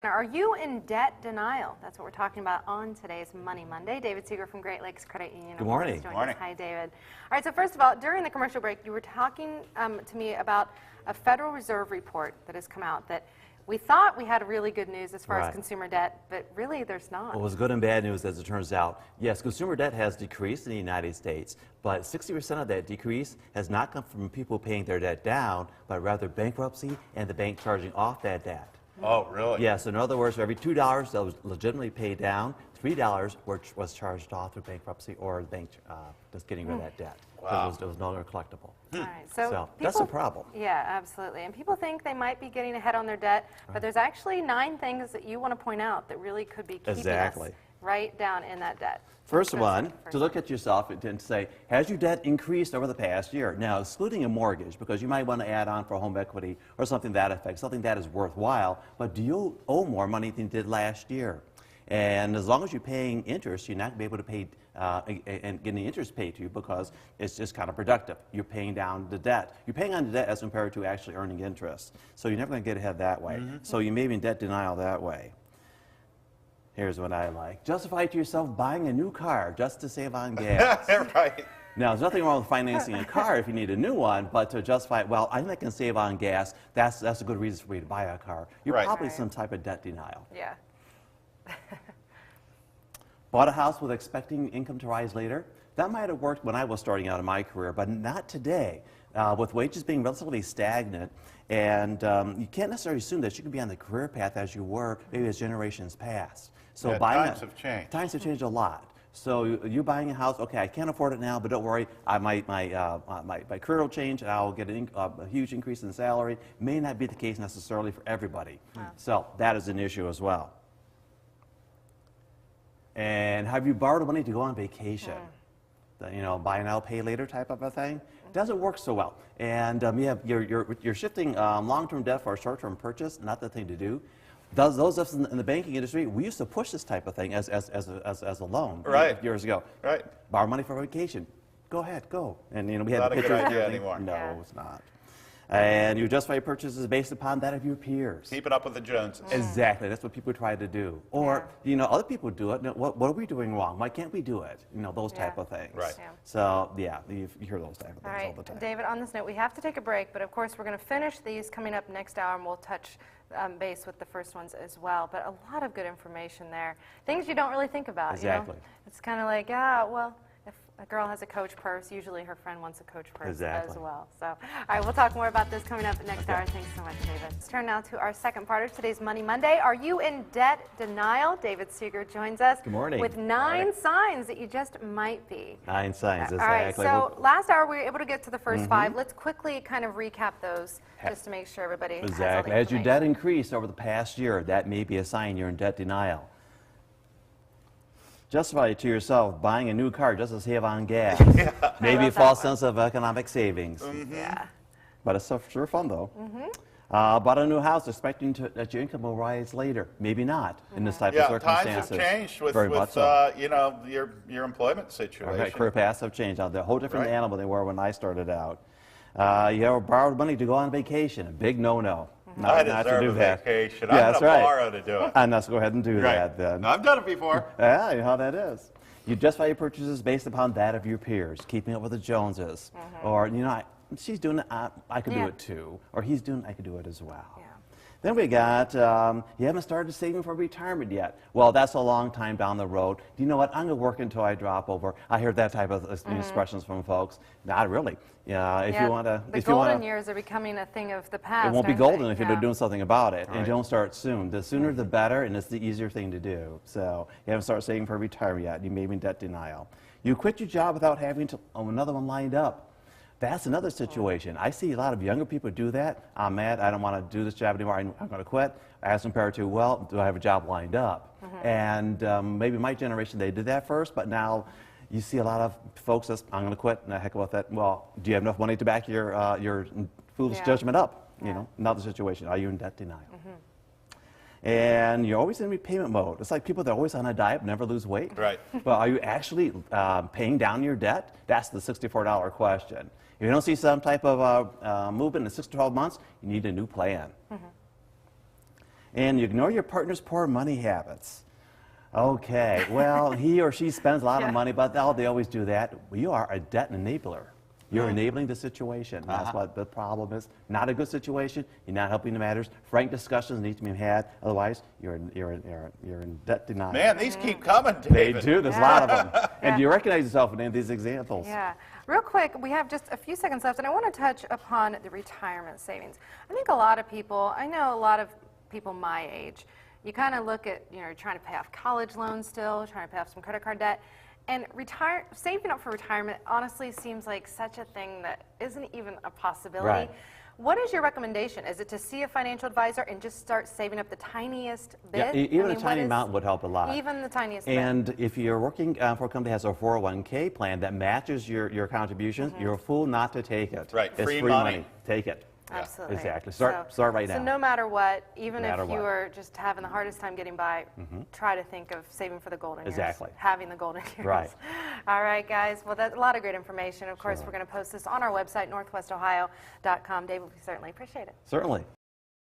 Are you in debt denial? That's what we're talking about on today's Money Monday. David Seeger from Great Lakes Credit Union. Good morning. Good morning. Hi, David. All right, so first of all, during the commercial break, you were talking to me about a Federal Reserve report that has come out that we thought we had really good news as far as consumer debt, but really there's not. Well, it was good and bad news as it turns out. Yes, consumer debt has decreased in the United States, but 60% of that decrease has not come from people paying their debt down, but rather bankruptcy and the bank charging off that debt. Oh, really? Yes, in other words, for every $2 that was legitimately paid down, $3 was charged off through bankruptcy or the bank just getting rid of that debt. Wow. It was no longer collectible. All right, so that's a problem. Yeah, absolutely. And people think they might be getting ahead on their debt, but there's actually 9 things that you want to point out that really could be keeping us right down in that debt. First one, to look at yourself and say, has your debt increased over the past year? Now, excluding a mortgage, because you might want to add on for home equity or something that affects, something that is worthwhile, but do you owe more money than you did last year? And as long as you're paying interest, you're not going to be able to pay and getting interest paid to you because it's just kind of productive. You're paying down the debt. You're paying on the debt as compared to actually earning interest. So you're never going to get ahead that way. So you may be in debt denial that way. Here's what I like. Justify to yourself buying a new car just to save on gas. Right. Now, there's nothing wrong with financing a car if you need a new one, but to justify, well, I think I can save on gas, that's a good reason for me to buy a car. You're probably some type of debt denial. Yeah. Bought a house with expecting income to rise later. That might have worked when I was starting out in my career, but not today. With wages being relatively stagnant, and you can't necessarily assume that you can be on the career path as you were maybe as generations passed. So times have changed. Times have changed a lot. So you buying a house, okay, I can't afford it now, but don't worry, my career will change, and I'll get a huge increase in salary. May not be the case necessarily for everybody. So that is an issue as well. And have you borrowed money to go on vacation? You know, buy now, pay later type of a thing. Doesn't work so well. And you're shifting long-term debt for a short-term purchase, not the thing to do. Those of us in the banking industry, we used to push this type of thing as a loan years ago. Right. Borrow money for vacation. Go ahead, go. And you know, we had not a pictures good idea and anymore. No, it's not. And you justify your purchases based upon that of your peers. Keeping up with the Joneses. Exactly. That's what people try to do. Or, you know, other people do it. What are we doing wrong? Why can't we do it? You know, those type of things. Right. So, yeah, you hear those type of things all the time. David, on this note, we have to take a break, but of course we're going to finish these coming up next hour, and we'll touch base with the first ones as well. But a lot of good information there. Things you don't really think about. Exactly. You know? It's kind of like, well, if a girl has a Coach purse, usually her friend wants a Coach purse as well. So, all right, we'll talk more about this coming up next hour. Thanks so much, David. Let's turn now to our second part of today's Money Monday. Are you in debt denial? David Seeger joins us with 9 signs that you just might be. 9 signs, exactly. All right, so last hour we were able to get to the first 5. Let's quickly kind of recap those just to make sure everybody has all the information. As your debt increased over the past year, that may be a sign you're in debt denial. Justify to yourself buying a new car just to save on gas. Maybe a false sense of economic savings. But it's sure fun, though. Bought a new house expecting that your income will rise later. Maybe not in this type of circumstances. Times have changed with you know, your employment situation. Career paths have changed. They're a whole different animal they were when I started out. You have borrowed money to go on vacation. A big no-no. I deserve a vacation. I'm going to borrow to do it. And let's go ahead and do that then. I've done it before. Yeah, you know how that is. You justify your purchases based upon that of your peers, keeping up with the Joneses. Or, you know, she's doing it, I could do it too. Or he's doing it, I could do it as well. Then we got, you haven't started saving for retirement yet. Well, that's a long time down the road. Do you know what? I'm going to work until I drop over. I hear that type of expressions from folks. Not really. If you want to... The golden years are becoming a thing of the past. It won't be golden if you're doing something about it. And you don't start soon. The sooner the better, and it's the easier thing to do. So you haven't started saving for retirement yet. You may be in debt denial. You quit your job without having another one lined up. That's another situation. I see a lot of younger people do that. I'm mad, I don't want to do this job anymore, I'm going to quit. As compared to, well, do I have a job lined up? And maybe my generation, they did that first, but now you see a lot of folks that's, I'm going to quit, and the heck about that. Well, do you have enough money to back your foolish judgment up? You know, another situation. Are you in debt denial? And you're always in repayment mode. It's like people that are always on a diet, never lose weight. Right. But are you actually paying down your debt? That's the $64 question. If you don't see some type of movement in 6 to 12 months, you need a new plan. And you ignore your partner's poor money habits. Okay, well, he or she spends a lot of money, but they always do that. You are a debt enabler. You're enabling the situation. That's what the problem is. Not a good situation. You're not helping the matters. Frank discussions need to be had. Otherwise, you're in debt denial. Man, these keep coming, They David. do. There's a lot of them. And do you recognize yourself in any of these examples? Yeah. Real quick, we have just a few seconds left, and I want to touch upon the retirement savings. I think a lot of people, I know a lot of people my age, you kind of look at, you're trying to pay off college loans still, trying to pay off some credit card debt, and saving up for retirement honestly seems like such a thing that isn't even a possibility. Right. What is your recommendation? Is it to see a financial advisor and just start saving up the tiniest bit? Yeah, even a tiny amount would help a lot. Even the tiniest and bit. if you're working for a company that has a 401k plan that matches your contributions, you're a fool not to take it. Right, It's free free money. Take it. Absolutely. Exactly. Start right now. So no matter what, even No if matter you what. are just having the hardest time getting by, try to think of saving for the golden years. Exactly. Having the golden years. Right. All right, guys. Well, that's a lot of great information. Of course, we're going to post this on our website, northwestohio.com. David, we certainly appreciate it. Certainly.